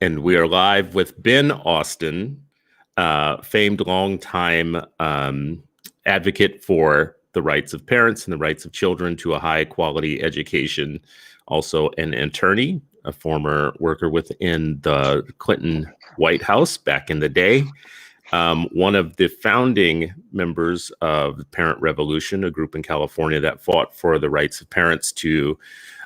And we are live with Ben Austin, famed longtime advocate for the rights of parents and the rights of children to a high quality education. Also an attorney, a former worker within the Clinton White House back in the day. One of the founding members of the Parent Revolution, a group in California that fought for the rights of parents to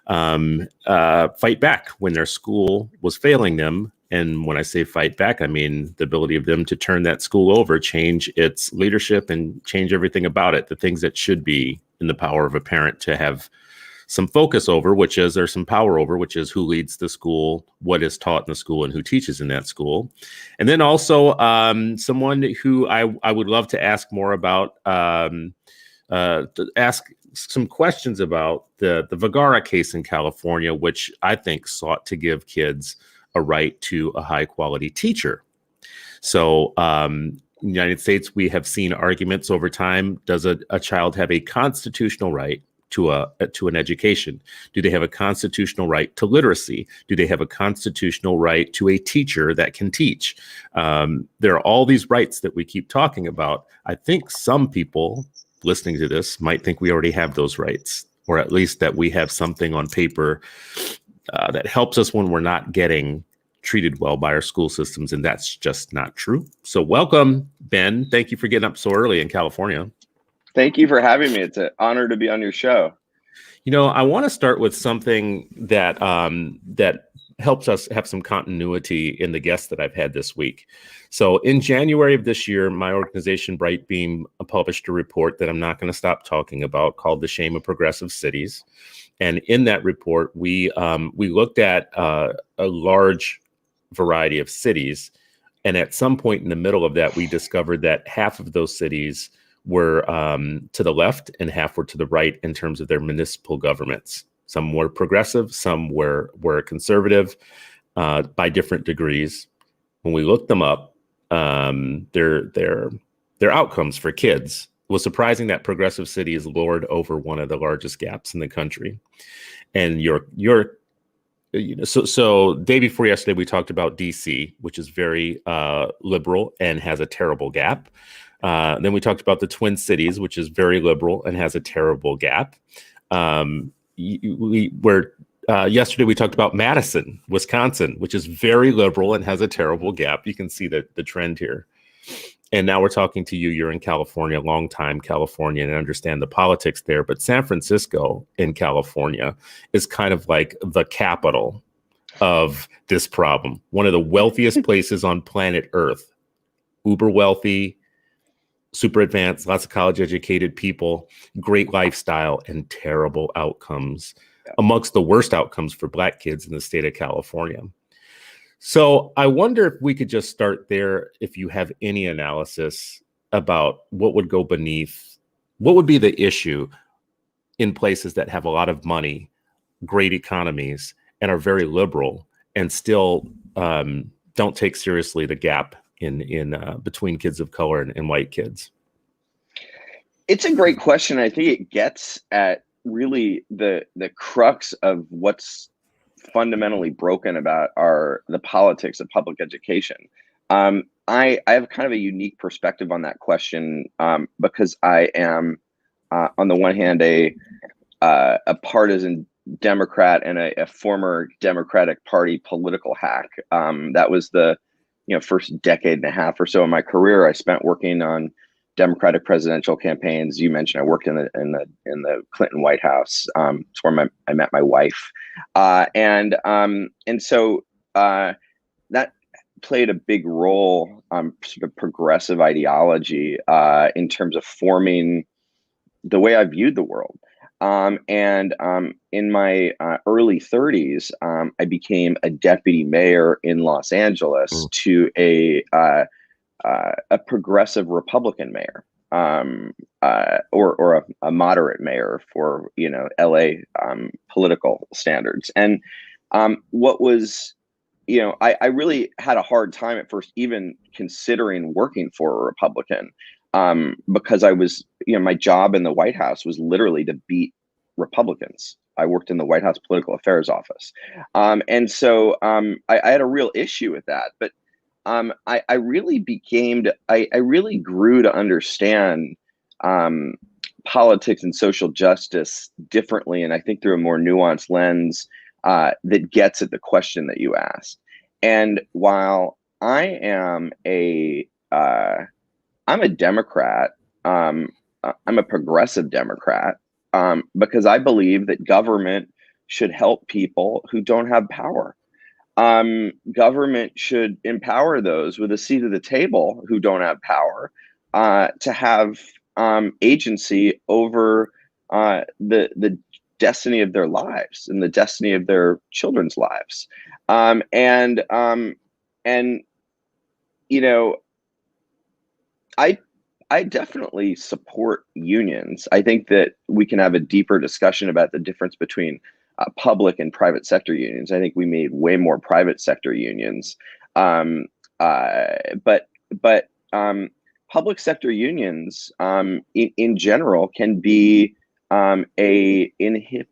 fight back when their school was failing them. And when I say fight back, I mean the ability of them to turn that school over, change its leadership, and change everything about it, the things that should be in the power of a parent to have some focus over, which is there's some power over, which is who leads the school, what is taught in the school, and who teaches in that school. And then also someone who I would love to ask more about, to ask some questions about the Vergara case in California, which I think sought to give kids a right to a high quality teacher. So in the United States, we have seen arguments over time. Does a child have a constitutional right to an education? Do they have a constitutional right to literacy? Do they have a constitutional right to a teacher that can teach? There are all these rights that we keep talking about. I think some people listening to this might think we already have those rights, or at least that we have something on paper that helps us when we're not getting treated well by our school systems, and that's just not true. So welcome, Ben. Thank you for getting up so early in California. Thank you for having me. It's an honor to be on your show. You know, I want to start with something that that helps us have some continuity in the guests that I've had this week. So in January of this year, my organization, Brightbeam, published a report that I'm not going to stop talking about called The Shame of Progressive Cities. And in that report, we looked at a large variety of cities. And at some point in the middle of that, we discovered that half of those cities were to the left and half were to the right in terms of their municipal governments. Some were progressive, some were conservative by different degrees. When we looked them up, their outcomes for kids, it was surprising that progressive cities lord over one of the largest gaps in the country. And so day before yesterday, we talked about DC, which is very liberal and has a terrible gap. Then we talked about the Twin Cities, which is very liberal and has a terrible gap. Yesterday we talked about Madison, Wisconsin, which is very liberal and has a terrible gap. You can see the trend here. And now we're talking to you. You're in California, longtime Californian, and understand the politics there. But San Francisco in California is kind of like the capital of this problem. One of the wealthiest places on planet Earth, uber wealthy, super advanced, lots of college educated people, great lifestyle, and terrible outcomes, amongst the worst outcomes for Black kids in the state of California. So I wonder if we could just start there, if you have any analysis about what would go beneath, what would be the issue in places that have a lot of money, great economies, and are very liberal, and still don't take seriously the gap in between kids of color and white kids? It's a great question. I think it gets at really the crux of what's fundamentally broken about the politics of public education. I have kind of a unique perspective on that question because I am, on the one hand, a partisan Democrat and a former Democratic Party political hack. That was the first decade and a half or so of my career I spent working on Democratic presidential campaigns. You mentioned I worked in the Clinton White House. It's where I met my wife, and so that played a big role, sort of progressive ideology in terms of forming the way I viewed the world. In my early 30s, I became a deputy mayor in Los Angeles to a progressive Republican mayor, or a moderate mayor for LA political standards. And what was, I really had a hard time at first even considering working for a Republican, because I was, my job in the White House was literally to beat Republicans. I worked in the White House political affairs office, and so I had a real issue with that. But I really I really grew to understand um, politics and social justice differently, and I think through a more nuanced lens that gets at the question that you asked. And while I'm a Democrat, I'm a progressive Democrat, because I believe that government should help people who don't have power. Government should empower those with a seat at the table who don't have power to have agency over the destiny of their lives and the destiny of their children's lives. And you know, I I definitely support unions. I think that we can have a deeper discussion about the difference between public and private sector unions. I think we need way more private sector unions, um, uh, but but public sector unions, in general, can be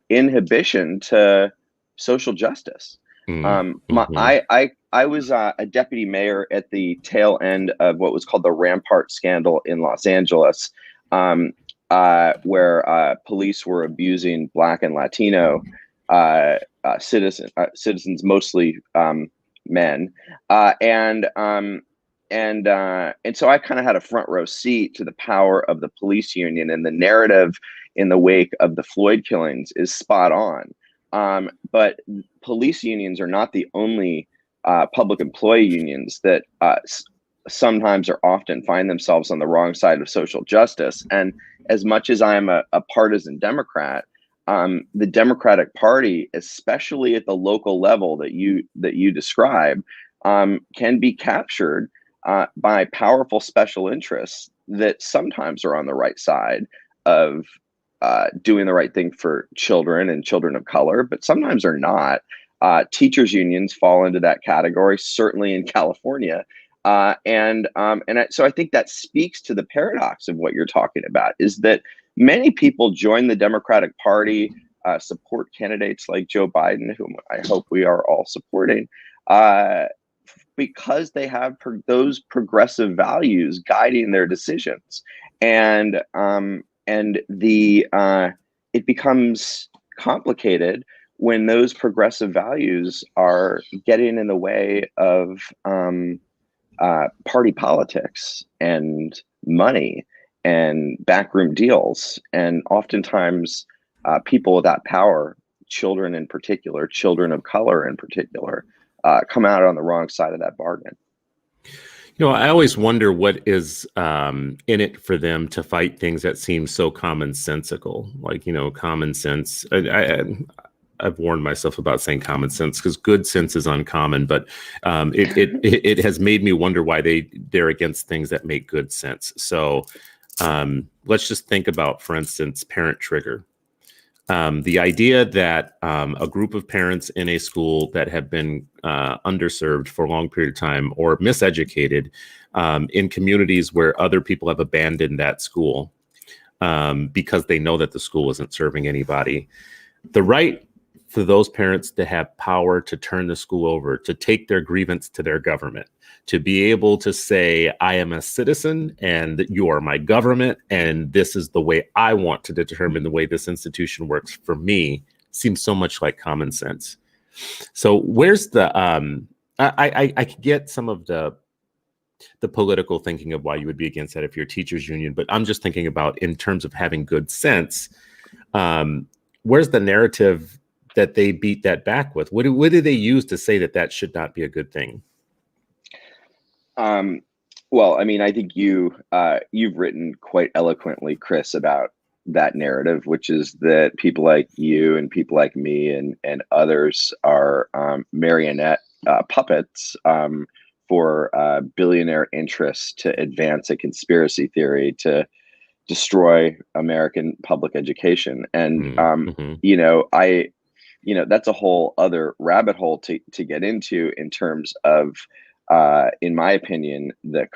inhibition to social justice. Mm-hmm. I was a deputy mayor at the tail end of what was called the Rampart scandal in Los Angeles, where police were abusing Black and Latino citizens, mostly men, and so I kind of had a front row seat to the power of the police union, and the narrative in the wake of the Floyd killings is spot on. But police unions are not the only public employee unions that sometimes or often find themselves on the wrong side of social justice. And as much as I'm a partisan Democrat, the Democratic Party, especially at the local level that you describe, can be captured by powerful special interests that sometimes are on the right side of doing the right thing for children and children of color, but sometimes are not. Teachers unions fall into that category, certainly in California, so I think that speaks to the paradox of what you're talking about. Is that many people join the Democratic Party, support candidates like Joe Biden, whom I hope we are all supporting, because they have those progressive values guiding their decisions, and it becomes complicated when those progressive values are getting in the way of party politics and money and backroom deals, and oftentimes people without power, children in particular, children of color in particular, come out on the wrong side of that bargain. You know, I always wonder what is in it for them to fight things that seem so commonsensical, like, you know, common sense. I've warned myself about saying common sense because good sense is uncommon, but it has made me wonder why they're against things that make good sense. So let's just think about, for instance, parent trigger. The idea that a group of parents in a school that have been underserved for a long period of time or miseducated in communities where other people have abandoned that school because they know that the school isn't serving anybody, the right for those parents to have power to turn the school over, to take their grievance to their government, to be able to say, I am a citizen and you are my government, and this is the way I want to determine the way this institution works for me, seems so much like common sense. So where's the, I could get some of the political thinking of why you would be against that if you're a teachers union, but I'm just thinking about in terms of having good sense, where's the narrative that they beat that back with? What do they use to say that that should not be a good thing? Well, I mean, I think you've written quite eloquently, Chris, about that narrative, which is that people like you and people like me and others are marionette puppets for billionaire interests to advance a conspiracy theory to destroy American public education. And Mm-hmm. that's a whole other rabbit hole to get into in terms of, in my opinion, the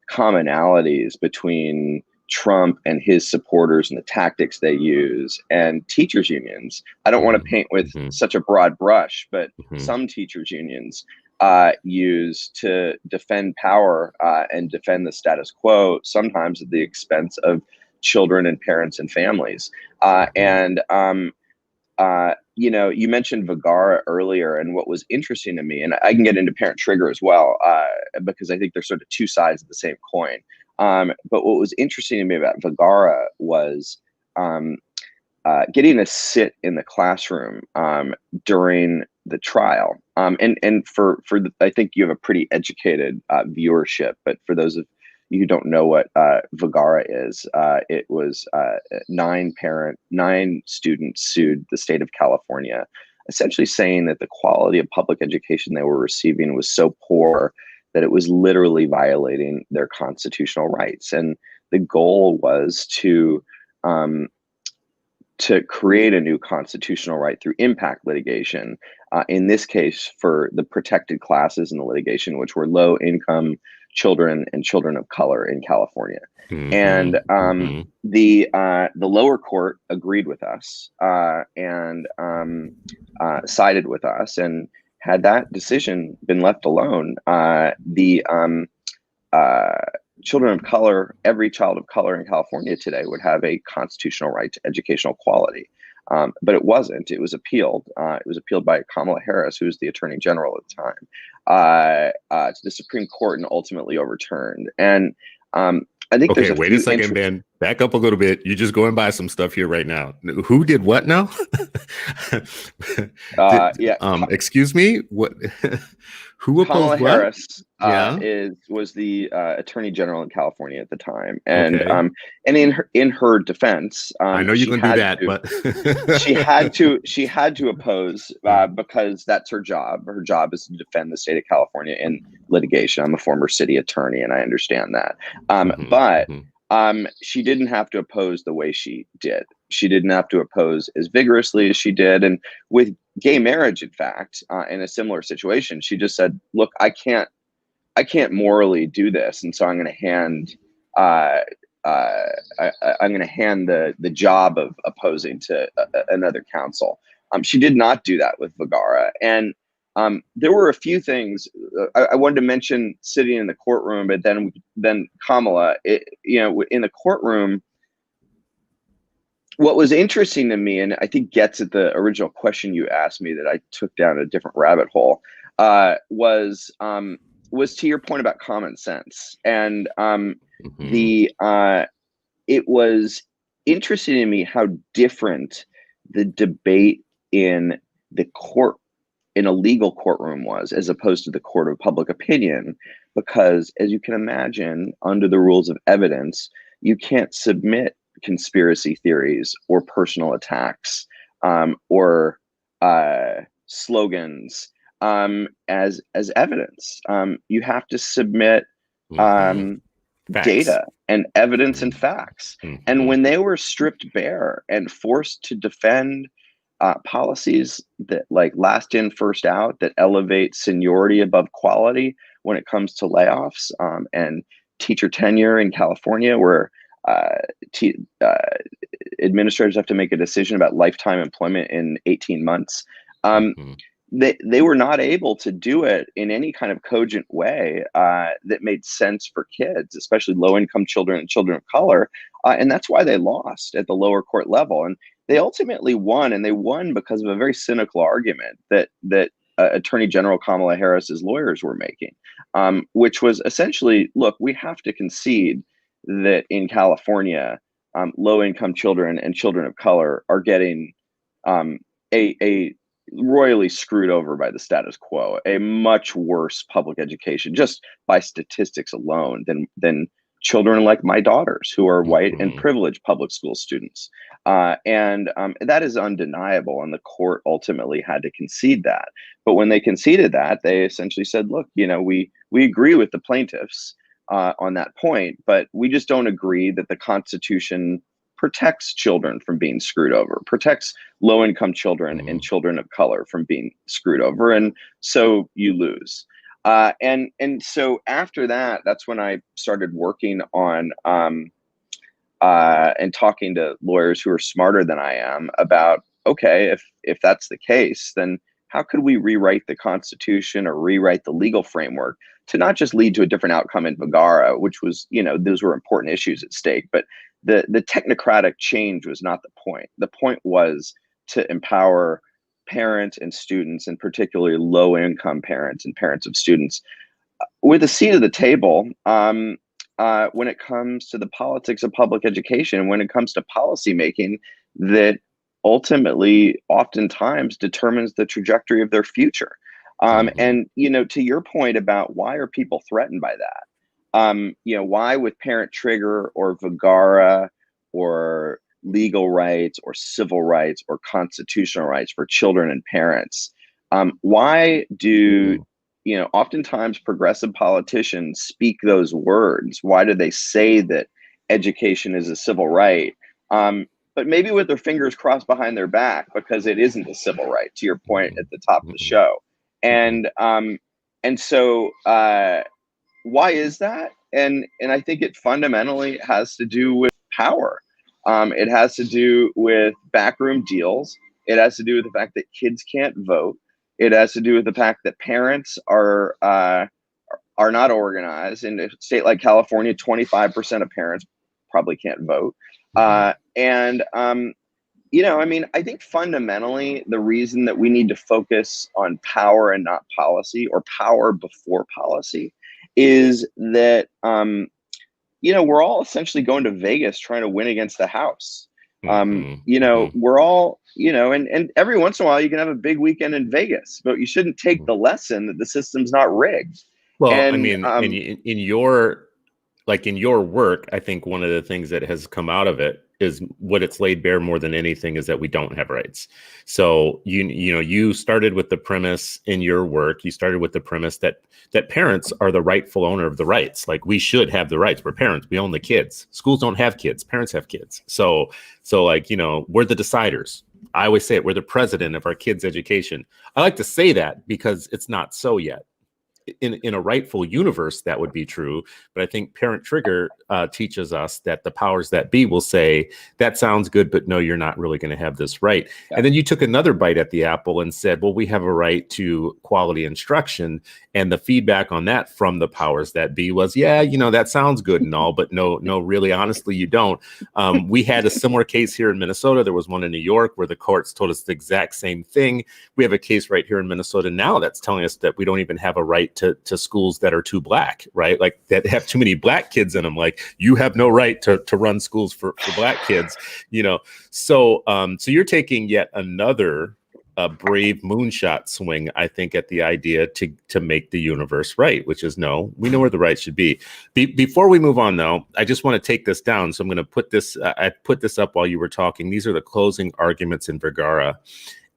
commonalities between Trump and his supporters and the tactics they use, and teachers unions. I don't want to paint with such a broad brush, but some teachers unions use to defend power and defend the status quo, sometimes at the expense of children and parents and families. You know, you mentioned Vagara earlier, and what was interesting to me, and I can get into parent trigger as well, because I think they're sort of two sides of the same coin. But what was interesting to me about Vagara was getting to sit in the classroom during the trial. And I think you have a pretty educated viewership, but for those of you who don't know what Vagara is, it was 9 students sued the state of California, essentially saying that the quality of public education they were receiving was so poor that it was literally violating their constitutional rights. And the goal was to create a new constitutional right through impact litigation. In this case, for the protected classes in the litigation, which were low-income children and children of color in California. And the lower court agreed with us and sided with us. And had that decision been left alone, the children of color, every child of color in California today would have a constitutional right to educational quality. But it wasn't. It was appealed. It was appealed by Kamala Harris, who was the Attorney General at the time, to the Supreme Court, and ultimately overturned. And I think okay, wait a second, Ben. Back up a little bit. You're just going by some stuff here right now. Who did what now? Excuse me. What? Who opposed Kamala what? Harris was the Attorney General in California at the time, and and in her defense, I know you can do that, but she had to oppose because that's her job. Her job is to defend the state of California in litigation. I'm a former city attorney, and I understand that. But she didn't have to oppose the way she did. She didn't have to oppose as vigorously as she did. And with gay marriage, in fact, in a similar situation, she just said, look, I can't morally do this. And so I'm going to hand the job of opposing to another counsel. She did not do that with Vagara. And there were a few things I wanted to mention sitting in the courtroom, but then Kamala, in the courtroom, what was interesting to me, and I think gets at the original question you asked me that I took down a different rabbit hole, was to your point about common sense. And it was interesting to me how different the debate in the court, in a legal courtroom, was as opposed to the court of public opinion, because as you can imagine, under the rules of evidence, you can't submit conspiracy theories or personal attacks or slogans as evidence. You have to submit data and evidence and facts. And when they were stripped bare and forced to defend policies that, like, last in, first out, that elevate seniority above quality when it comes to layoffs, and teacher tenure in California, where administrators have to make a decision about lifetime employment in 18 months. They were not able to do it in any kind of cogent way that made sense for kids, especially low-income children and children of color. And that's why they lost at the lower court level. And they ultimately won, and they won because of a very cynical argument that Attorney General Kamala Harris's lawyers were making, which was essentially, look, we have to concede that in California, low-income children and children of color are getting a royally screwed over by the status quo, a much worse public education just by statistics alone than children like my daughters, who are white and privileged public school students. And that is undeniable. And the court ultimately had to concede that. But when they conceded that, they essentially said, look, we agree with the plaintiffs on that point, but we just don't agree that the Constitution protects children from being screwed over, protects low-income children and children of color from being screwed over. And so you lose. And so after that, that's when I started working on and talking to lawyers who are smarter than I am about, okay, if that's the case, then how could we rewrite the Constitution or rewrite the legal framework to not just lead to a different outcome in Vergara, which was, those were important issues at stake, but the technocratic change was not the point. The point was to empower parents and students, and particularly low-income parents and parents of students, with a seat at the table when it comes to the politics of public education, and when it comes to policy making that ultimately oftentimes determines the trajectory of their future. And, to your point about why are people threatened by that? Why with parent trigger or Vergara or legal rights or civil rights or constitutional rights for children and parents? Why do oftentimes progressive politicians speak those words? Why do they say that education is a civil right? But maybe with their fingers crossed behind their back, because it isn't a civil right, to your point at the top of the show. And so why is that? And I think it fundamentally has to do with power. It has to do with backroom deals. It has to do with the fact that kids can't vote. It has to do with the fact that parents are not organized. In a state like California, 25% of parents probably can't vote. I think fundamentally the reason that we need to focus on power and not policy, or power before policy, is that we're all essentially going to Vegas trying to win against the house. We're all, and every once in a while you can have a big weekend in Vegas, but you shouldn't take the lesson that the system's not rigged. Well, And, in your work, I think one of the things that has come out of it is what it's laid bare more than anything is that we don't have rights. So you started with the premise in your work. You started with the premise that parents are the rightful owner of the rights. Like, we should have the rights. We're parents. We own the kids. Schools don't have kids. Parents have kids. So we're the deciders. I always say it. We're the president of our kids' education. I like to say that because it's not so yet. In a rightful universe, that would be true. But I think parent trigger teaches us that the powers that be will say, that sounds good, but no, you're not really going to have this right. Yeah. And then you took another bite at the apple and said, well, we have a right to quality instruction. And the feedback on that from the powers that be was, yeah, that sounds good and all, but no, really, honestly, you don't. We had a similar case here in Minnesota. There was one in New York where the courts told us the exact same thing. We have a case right here in Minnesota now that's telling us that we don't even have a right to schools that are too black, right? Like, that have too many black kids in them. Like, you have no right to run schools for black kids, So you're taking yet another brave moonshot swing, I think, at the idea to make the universe right, which is, no, we know where the right should be. Before we move on, though, I just want to take this down. So I'm going to put this, I put this up while you were talking. These are the closing arguments in Vergara.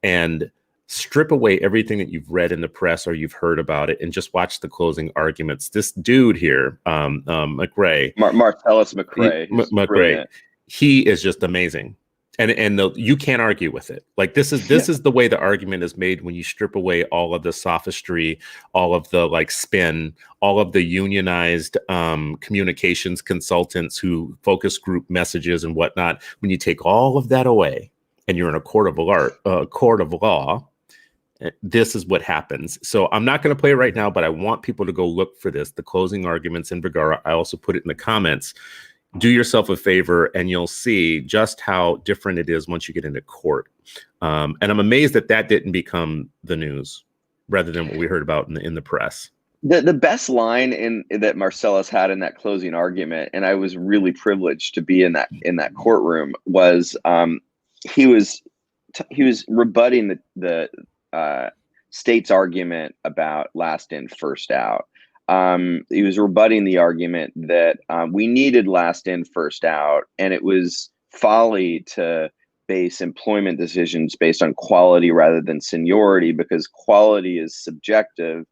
And strip away everything that you've read in the press or you've heard about it and just watch the closing arguments. This dude here, McRae. Marcellus McRae. He is just amazing. And you can't argue with it. Like, this is the way the argument is made when you strip away all of the sophistry, all of the spin, all of the unionized communications consultants who focus group messages and whatnot. When you take all of that away and you're in a court of law, this is what happens. So I'm not going to play it right now, but I want people to go look for this, the closing arguments in Vergara. I also put it in the comments. Do yourself a favor and you'll see just how different it is once you get into court. And I'm amazed that didn't become the news rather than what we heard about in the press. The best line that Marcellus had in that closing argument, and I was really privileged to be in that courtroom, was he was rebutting the state's argument about last in, first out. He was rebutting the argument that we needed last in, first out, and it was folly to base employment decisions based on quality rather than seniority, because quality is subjective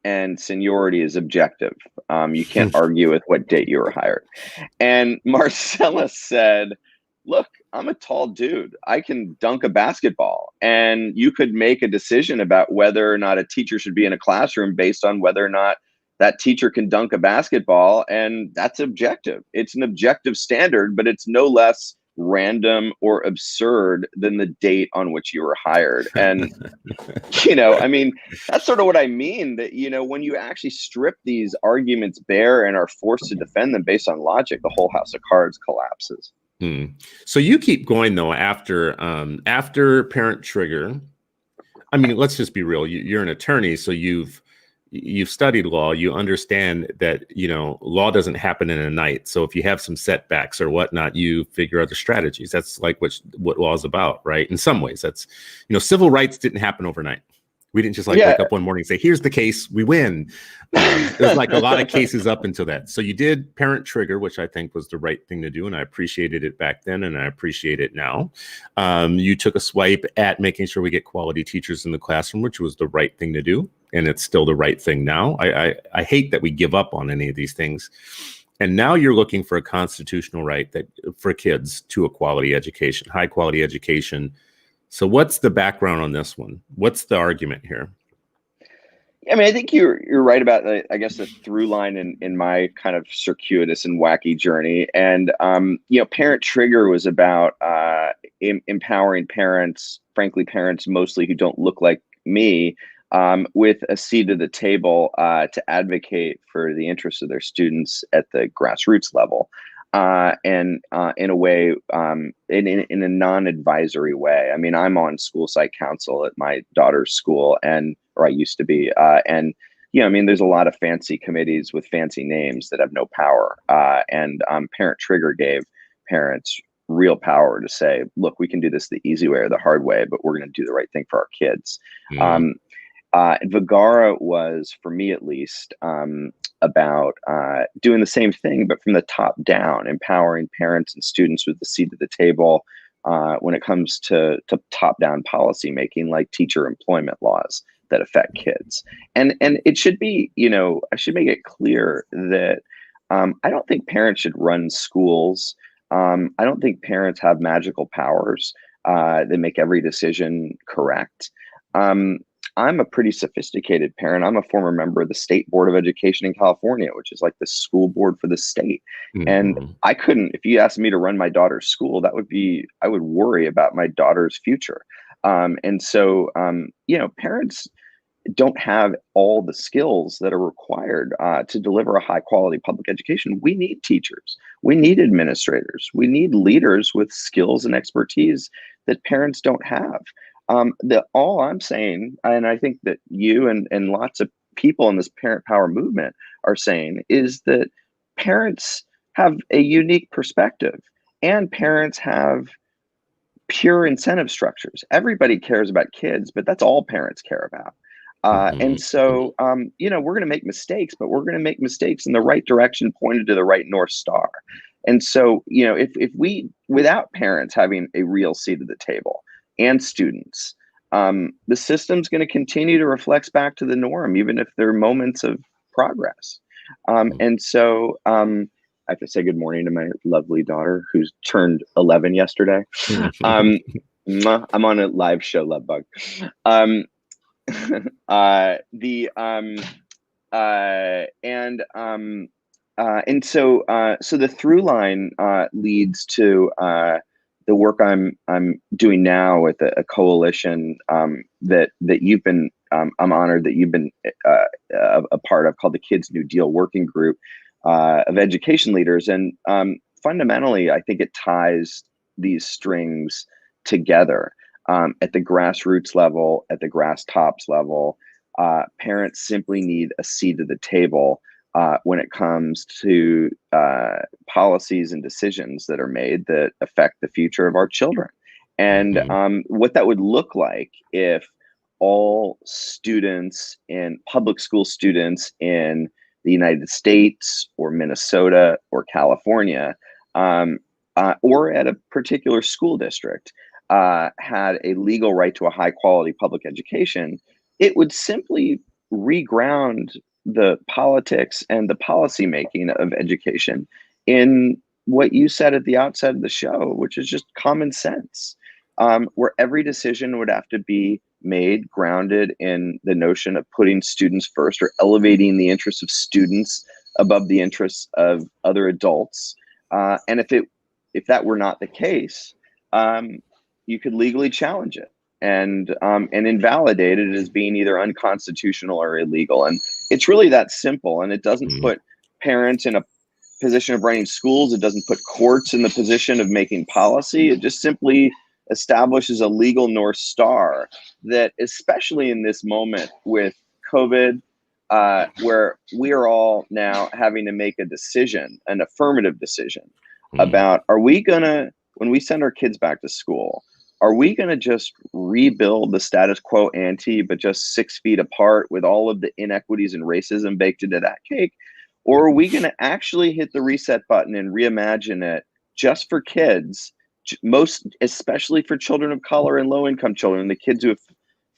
and seniority is objective. You can't argue with what date you were hired. And Marcellus said, look, I'm a tall dude. I can dunk a basketball, and you could make a decision about whether or not a teacher should be in a classroom based on whether or not that teacher can dunk a basketball, and that's objective. It's an objective standard, but it's no less random or absurd than the date on which you were hired. And, I mean, that's sort of what I mean, that, when you actually strip these arguments bare and are forced to defend them based on logic, the whole house of cards collapses. So you keep going though after parent trigger. I mean, let's just be real. You're an attorney, so you've studied law. You understand that law doesn't happen in a night. So if you have some setbacks or whatnot, you figure other strategies. That's like what law is about, right? In some ways, that's civil rights didn't happen overnight. We didn't just wake up one morning and say, here's the case, we win. There's like a lot of cases up until that. So you did parent trigger, which I think was the right thing to do. And I appreciated it back then, and I appreciate it now. You took a swipe at making sure we get quality teachers in the classroom, which was the right thing to do. And it's still the right thing now. I hate that we give up on any of these things. And now you're looking for a constitutional right for kids to a quality education, high quality education. So what's the background on this one? What's the argument here? I mean, I think you're right about the through line in my kind of circuitous and wacky journey. And parent trigger was about empowering parents, frankly, parents mostly who don't look like me, with a seat at the table to advocate for the interests of their students at the grassroots level. And in a way, in a non-advisory way. I mean, I'm on school site council at my daughter's school, or I used to be. And I mean, there's a lot of fancy committees with fancy names that have no power. And Parent Trigger gave parents real power to say, look, we can do this the easy way or the hard way, but we're going to do the right thing for our kids. Vagara was, for me at least, about doing the same thing, but from the top down, empowering parents and students with the seat at the table when it comes to top-down policy making, like teacher employment laws that affect kids. And it should be, I should make it clear that I don't think parents should run schools. I don't think parents have magical powers that make every decision correct. I'm a pretty sophisticated parent. I'm a former member of the State Board of Education in California, which is like the school board for the state. And I couldn't, if you asked me to run my daughter's school, I would worry about my daughter's future. And so, parents don't have all the skills that are required to deliver a high quality public education. We need teachers. We need administrators. We need leaders with skills and expertise that parents don't have. All I'm saying, and I think that you and lots of people in this parent power movement are saying, is that parents have a unique perspective, and parents have pure incentive structures. Everybody cares about kids, but that's all parents care about. And so, we're going to make mistakes, but we're going to make mistakes in the right direction, pointed to the right North Star. And so, if we, without parents having a real seat at the table, and students, the system's going to continue to reflect back to the norm, even if there are moments of progress. And so I have to say good morning to my lovely daughter, who's turned 11 yesterday. I'm on a live show, Love Bug. So the through line leads to the work I'm doing now with a coalition that you've been, I'm honored that you've been a part of, called the Kids New Deal Working Group of education leaders. And fundamentally, I think it ties these strings together at the grassroots level, at the grass tops level. Parents simply need a seat at the table when it comes to policies and decisions that are made that affect the future of our children. And what that would look like if all students in public school students in the United States or Minnesota or California or at a particular school district had a legal right to a high quality public education. It would simply reground the politics and the policy making of education in what you said at the outset of the show, which is just common sense, where every decision would have to be made grounded in the notion of putting students first or elevating the interests of students above the interests of other adults. And if that were not the case, you could legally challenge it and invalidate it as being either unconstitutional or illegal. And it's really that simple. And it doesn't put parents in a position of running schools. It doesn't put courts in the position of making policy. It just simply establishes a legal North Star that, especially in this moment with COVID, where we are all now having to make a decision, an affirmative decision about, are we gonna, when we send our kids back to school, are we gonna just rebuild the status quo ante, but just 6 feet apart with all of the inequities and racism baked into that cake? Or are we gonna actually hit the reset button and reimagine it just for kids, especially for children of color and low-income children, the kids who have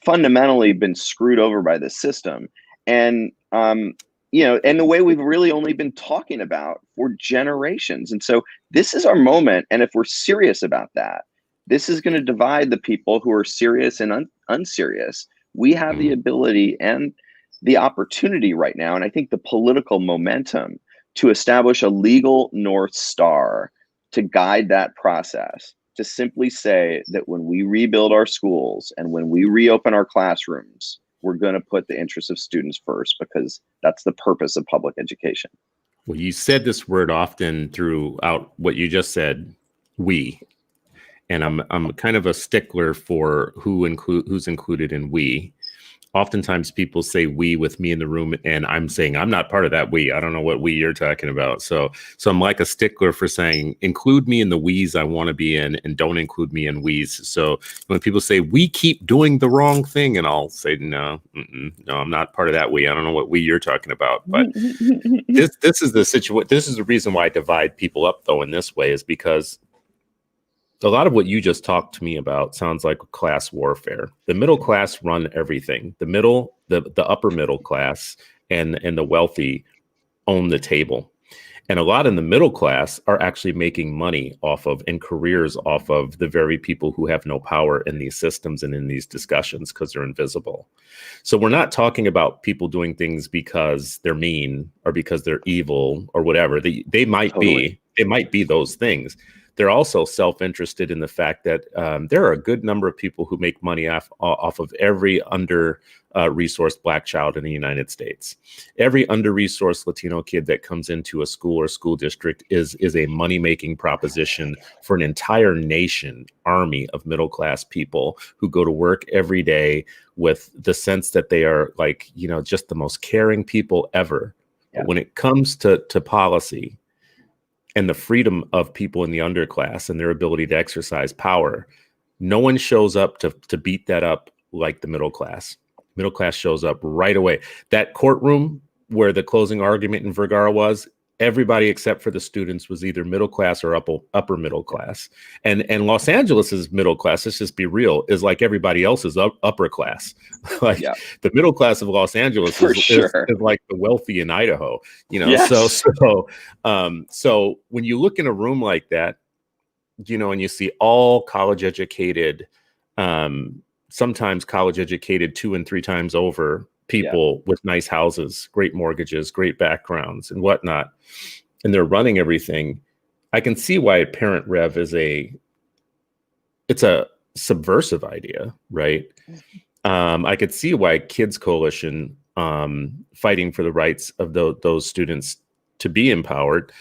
fundamentally been screwed over by the system? And and the way we've really only been talking about for generations. And so this is our moment. And if we're serious about that, this is going to divide the people who are serious and unserious. We have the ability and the opportunity right now, and I think the political momentum, to establish a legal North Star to guide that process, to simply say that when we rebuild our schools and when we reopen our classrooms, we're going to put the interests of students first, because that's the purpose of public education. Well, you said this word often throughout what you just said, we. And I'm kind of a stickler for who's included in we. Oftentimes people say we with me in the room, and I'm saying I'm not part of that we. I don't know what we you're talking about. So I'm like a stickler for saying include me in the we's I want to be in, and don't include me in we's. So when people say we keep doing the wrong thing, and I'll say no, I'm not part of that we. I don't know what we you're talking about. But this is the situation. This is the reason why I divide people up though in this way, is because a lot of what you just talked to me about sounds like class warfare. The middle class run everything. The upper middle class and the wealthy own the table. And a lot in the middle class are actually making money off of and careers off of the very people who have no power in these systems and in these discussions because they're invisible. So we're not talking about people doing things because they're mean or because they're evil or whatever. They might be. It might be those things. They're also self-interested in the fact that there are a good number of people who make money off of every under-resourced Black child in the United States. Every under-resourced Latino kid that comes into a school or school district is a money-making proposition for an entire nation, army of middle-class people who go to work every day with the sense that they are just the most caring people ever. Yeah. But when it comes to policy, and the freedom of people in the underclass and their ability to exercise power, no one shows up to beat that up like the middle class. Middle class shows up right away. That courtroom where the closing argument in Vergara was, everybody except for the students was either middle class or upper middle class. And Los Angeles's middle class, let's just be real, is like everybody else's upper class. The middle class of Los Angeles is like the wealthy in Idaho, Yes. So when you look in a room like that, and you see all college educated, sometimes college educated 2 and 3 times over people with nice houses, great mortgages, great backgrounds and whatnot, and they're running everything. I can see why a parent rev is it's a subversive idea, right? I could see why Kids Coalition fighting for the rights of those students to be empowered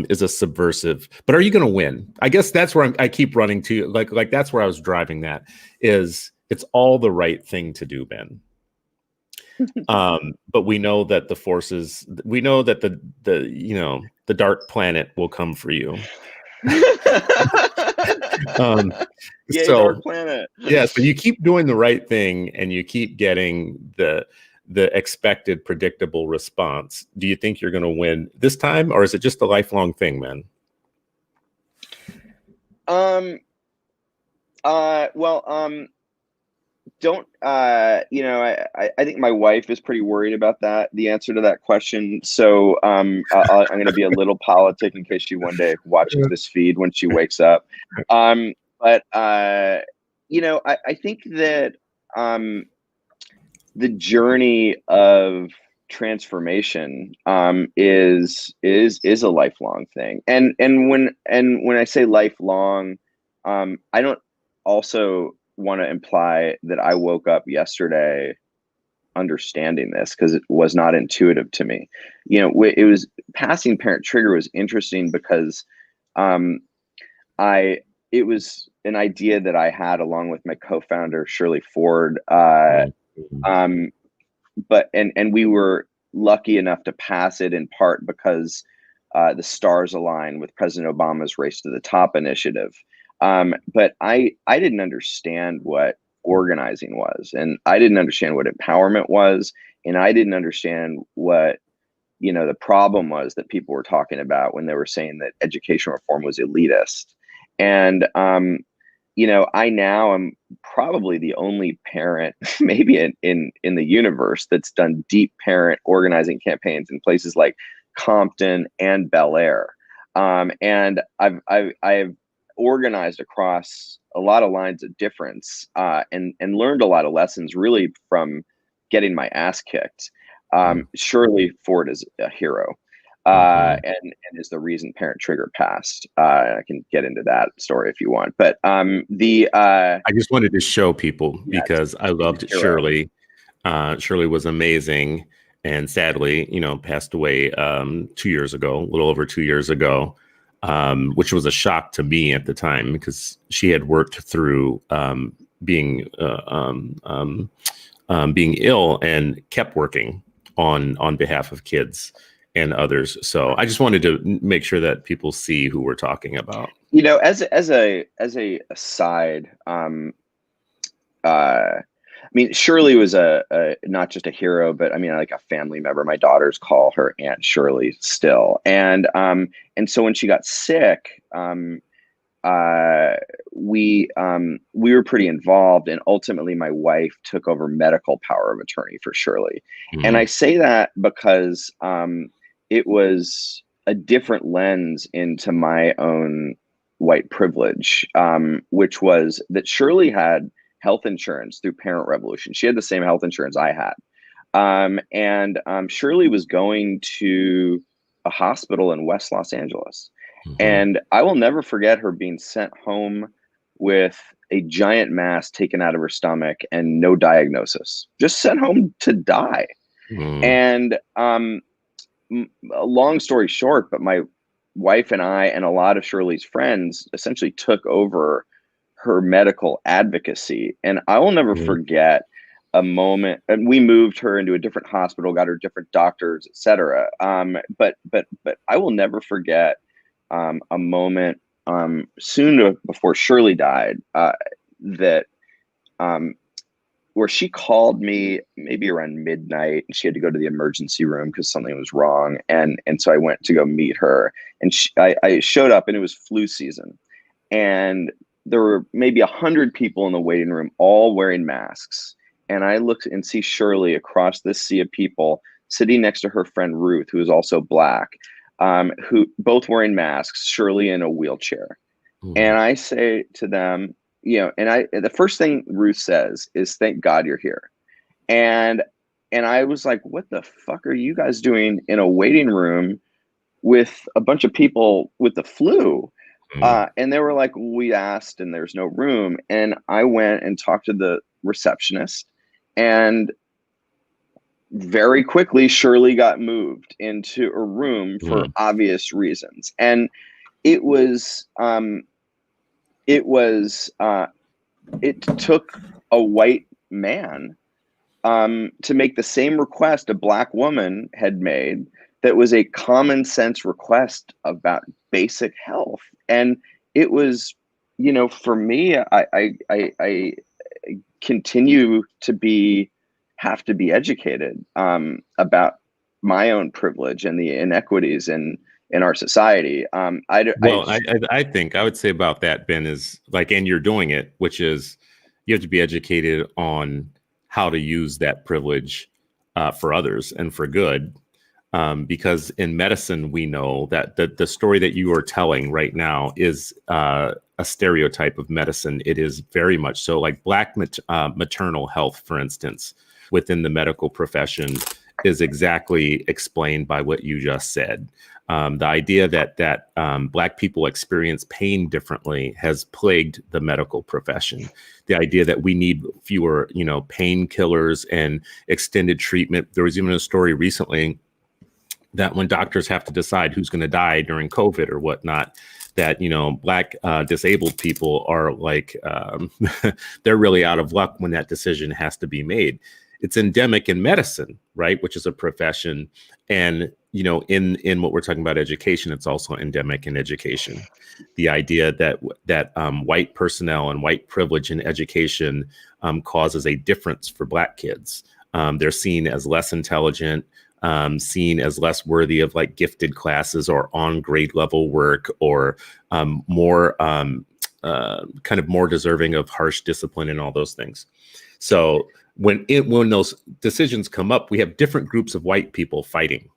is a subversive. But are you going to win? I guess that's where I keep running to. Like that's where I was driving. That is, it's all the right thing to do, Ben. But we know that the forces, we know that the dark planet will come for you. Dark planet. So you keep doing the right thing and you keep getting the expected predictable response. Do you think you're going to win this time, or is it just a lifelong thing, man? I think my wife is pretty worried about the answer to that question. So I'm going to be a little politic in case she one day watches this feed when she wakes up. I think that the journey of transformation is a lifelong thing. And when I say lifelong, I don't also want to imply that I woke up yesterday understanding this, because it was not intuitive to me. It was passing parent trigger was interesting because it was an idea that I had along with my co-founder Shirley Ford, but we were lucky enough to pass it in part because the stars align with President Obama's Race to the Top initiative. But I didn't understand what organizing was, and I didn't understand what empowerment was, and I didn't understand what the problem was that people were talking about when they were saying that education reform was elitist. And I now am probably the only parent maybe in the universe that's done deep parent organizing campaigns in places like Compton and Bel Air. And I've organized across a lot of lines of difference, and learned a lot of lessons really from getting my ass kicked. Shirley Ford is a hero. And is the reason Parent Trigger passed. I can get into that story if you want, but I just wanted to show people because I loved Shirley. Shirley was amazing, and sadly, passed away 2 years ago, a little over 2 years ago, which was a shock to me at the time because she had worked through being ill and kept working on behalf of kids and others. So I just wanted to make sure that people see who we're talking about. As a aside, Shirley was a not just a hero, but like a family member. My daughters call her Aunt Shirley still. And so when she got sick, we were pretty involved, and ultimately my wife took over medical power of attorney for Shirley. Mm-hmm. And I say that because it was a different lens into my own white privilege, which was that Shirley had health insurance through Parent Revolution. She had the same health insurance I had. And Shirley was going to a hospital in West Los Angeles. Mm-hmm. And I will never forget her being sent home with a giant mass taken out of her stomach and no diagnosis, just sent home to die. Mm-hmm. And a long story short, but my wife and I and a lot of Shirley's friends essentially took over her medical advocacy. And I will never forget a moment, and we moved her into a different hospital, got her different doctors, et cetera. But I will never forget a moment soon before Shirley died, that where she called me maybe around midnight, and she had to go to the emergency room because something was wrong. And so I went to go meet her, and I showed up, and it was flu season. And there were maybe 100 people in the waiting room, all wearing masks. And I looked and see Shirley across this sea of people sitting next to her friend Ruth, who is also Black, who both wearing masks, Shirley in a wheelchair. Mm-hmm. And I say to them, and the first thing Ruth says is, "Thank God you're here." And I was like, what the fuck are you guys doing in a waiting room with a bunch of people with the flu? Mm-hmm. And they were like, we asked and there's no room. And I went and talked to the receptionist, and very quickly Shirley got moved into a room for obvious reasons. And it took a white man to make the same request a Black woman had made, that was a common sense request about basic health. And it was, for me, I continue to have to be educated about my own privilege and the inequities in our society. I think I would say about that, Ben, is like, and you're doing it, which is you have to be educated on how to use that privilege for others and for good. because in medicine, we know that the story that you are telling right now is a stereotype of medicine. It is very much so. Like Black maternal health, for instance, within the medical profession is exactly explained by what you just said. The idea that Black people experience pain differently has plagued the medical profession. The idea that we need fewer, painkillers and extended treatment. There was even a story recently that when doctors have to decide who's going to die during COVID or whatnot, that, Black disabled people are like, they're really out of luck when that decision has to be made. It's endemic in medicine, right? Which is a profession. And, in what we're talking about education, it's also endemic in education. The idea that white personnel and white privilege in education causes a difference for Black kids. They're seen as less intelligent, seen as less worthy of like gifted classes or on grade level work, or more kind of more deserving of harsh discipline and all those things. So when those decisions come up, we have different groups of white people fighting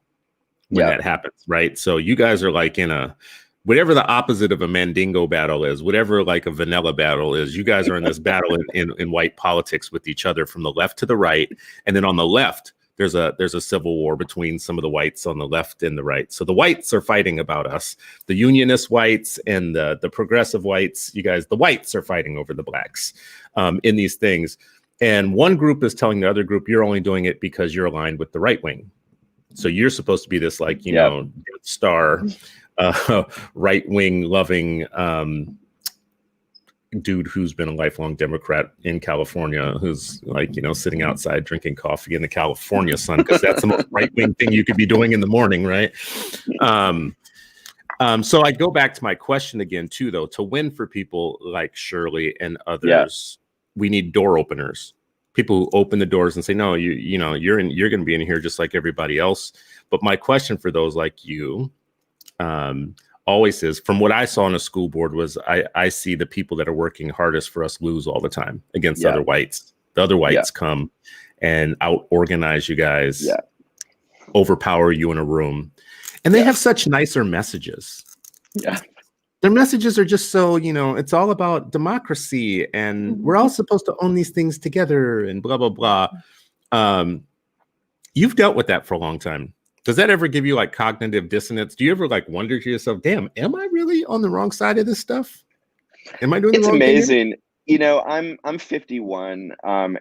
when that happens, right? So you guys are like in a, whatever the opposite of a Mandingo battle is, whatever like a vanilla battle is, you guys are in this battle in white politics with each other from the left to the right. And then on the left, there's a civil war between some of the whites on the left and the right. So the whites are fighting about us. The unionist whites and the progressive whites, you guys, the whites are fighting over the Blacks in these things. And one group is telling the other group, you're only doing it because you're aligned with the right wing. So you're supposed to be this like, Death Star, right wing loving dude who's been a lifelong Democrat in California, who's like, sitting outside drinking coffee in the California sun, because that's the most right wing thing you could be doing in the morning, right? So I go back to my question again, too, though. To win for people like Shirley and others, we need door openers. People who open the doors and say, no, you're going to be in here just like everybody else. But my question for those like you always is, from what I saw on a school board, was I see the people that are working hardest for us lose all the time against other whites. The other whites come and out organize you guys, overpower you in a room. And they have such nicer messages. Yeah. Their messages are just so, it's all about democracy and we're all supposed to own these things together and blah, blah, blah. You've dealt with that for a long time. Does that ever give you like cognitive dissonance? Do you ever like wonder to yourself, damn, am I really on the wrong side of this stuff? Am I doing the wrong thing? It's amazing. I'm 51,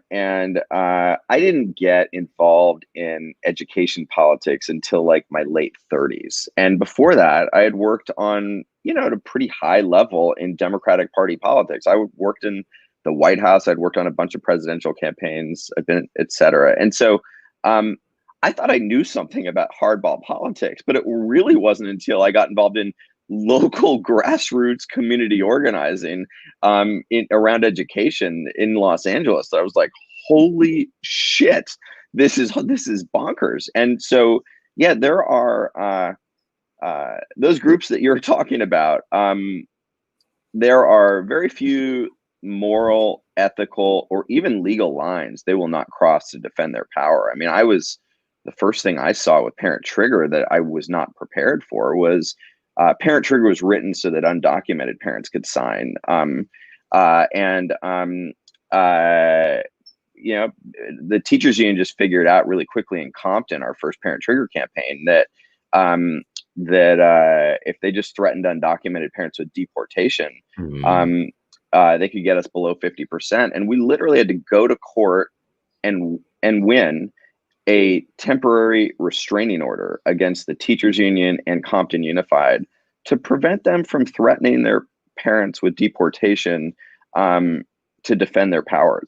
and I didn't get involved in education politics until like my late 30s. And before that, I had worked on, at a pretty high level in Democratic Party politics. I worked in the White House. I'd worked on a bunch of presidential campaigns, et cetera. And so I thought I knew something about hardball politics, but it really wasn't until I got involved in local grassroots community organizing around education in Los Angeles that I was like, holy shit, this is bonkers. And so, there are those groups that you're talking about. There are very few moral, ethical, or even legal lines they will not cross to defend their power. I mean, the first thing I saw with Parent Trigger that I was not prepared for was Parent Trigger was written so that undocumented parents could sign. The teachers union just figured out really quickly in Compton, our first Parent Trigger campaign, that if they just threatened undocumented parents with deportation, they could get us below 50%. And we literally had to go to court and win a temporary restraining order against the teachers union and Compton Unified to prevent them from threatening their parents with deportation to defend their power.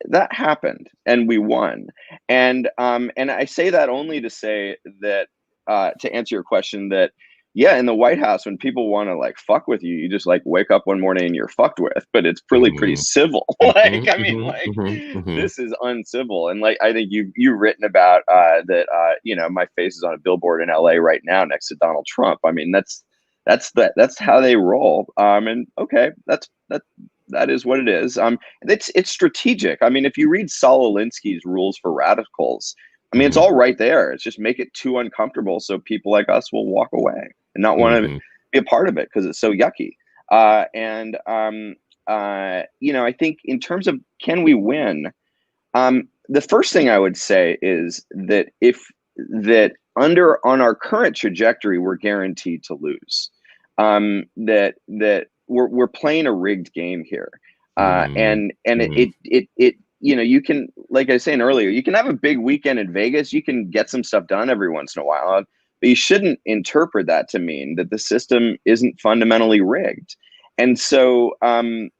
That happened, and we won. And I say that only to say that to answer your question, that in the White House, when people want to like fuck with you, you just like wake up one morning and you're fucked with, but it's really pretty civil. This is uncivil. And like, I think you've written about that, my face is on a billboard in LA right now next to Donald Trump. I mean, that's how they roll. And okay, that is what it is. It's strategic. I mean, if you read Saul Alinsky's Rules for Radicals, I mean, it's all right there. It's just make it too uncomfortable so people like us will walk away and not want to be a part of it because it's so yucky. I think in terms of can we win, the first thing I would say is that on our current trajectory, we're guaranteed to lose. That we're playing a rigged game here, it you can, like I was saying earlier, you can have a big weekend in Vegas, you can get some stuff done every once in a while, but you shouldn't interpret that to mean that the system isn't fundamentally rigged. And so, can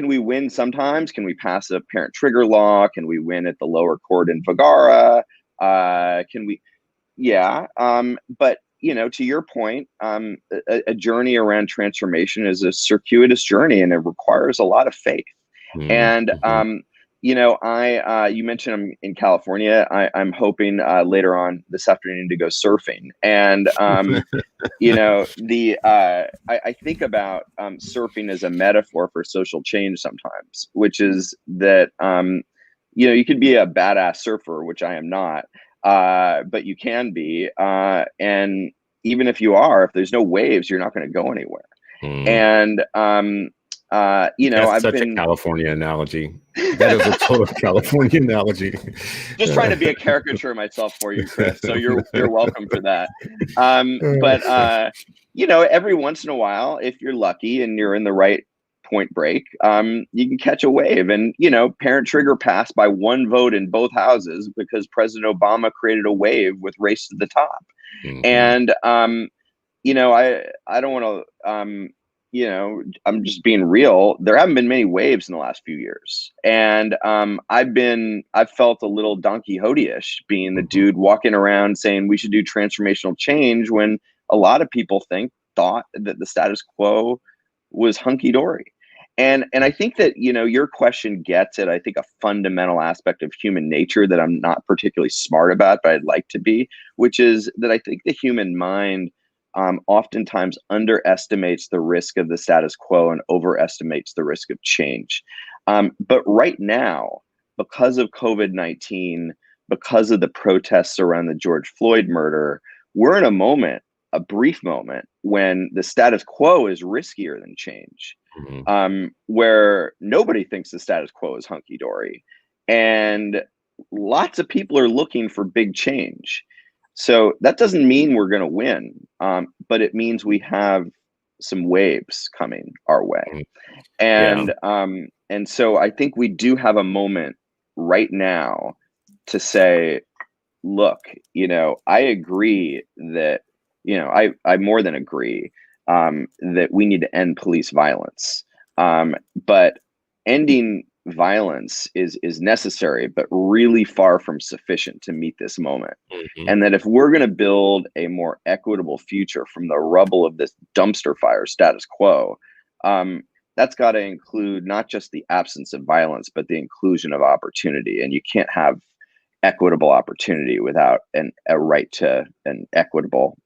we win sometimes? Can we pass a parent trigger law? Can we win at the lower court in Vergara? Can we? Yeah. But to your point, a journey around transformation is a circuitous journey, and it requires a lot of faith. And you mentioned I'm in California. I'm hoping later on this afternoon to go surfing, and I think about surfing as a metaphor for social change sometimes, which is that you could be a badass surfer, which I am not, but you can be, and even if you are, if there's no waves, you're not going to go anywhere. And that's such a California analogy. That is a total California analogy. Just trying to be a caricature of myself for you, Chris. So you're welcome for that. Every once in a while, if you're lucky and you're in the right point break, you can catch a wave. And parent trigger passed by one vote in both houses because President Obama created a wave with Race to the Top. And I don't want to. I'm just being real. There haven't been many waves in the last few years. And I've felt a little Don Quixote-ish being the dude walking around saying we should do transformational change when a lot of people thought that the status quo was hunky-dory. And I think that, your question gets at, I think, a fundamental aspect of human nature that I'm not particularly smart about, but I'd like to be, which is that I think the human mind oftentimes underestimates the risk of the status quo and overestimates the risk of change. But right now, because of COVID-19, because of the protests around the George Floyd murder, we're in a brief moment, when the status quo is riskier than change, where nobody thinks the status quo is hunky-dory. And lots of people are looking for big change. So that doesn't mean we're going to win, but it means we have some waves coming our way. And so I think we do have a moment right now to say, look, I agree that, I more than agree that we need to end police violence. But ending violence is necessary, but really far from sufficient to meet this moment. And that if we're going to build a more equitable future from the rubble of this dumpster fire status quo, that's got to include not just the absence of violence, but the inclusion of opportunity. And you can't have equitable opportunity without a right to an equitable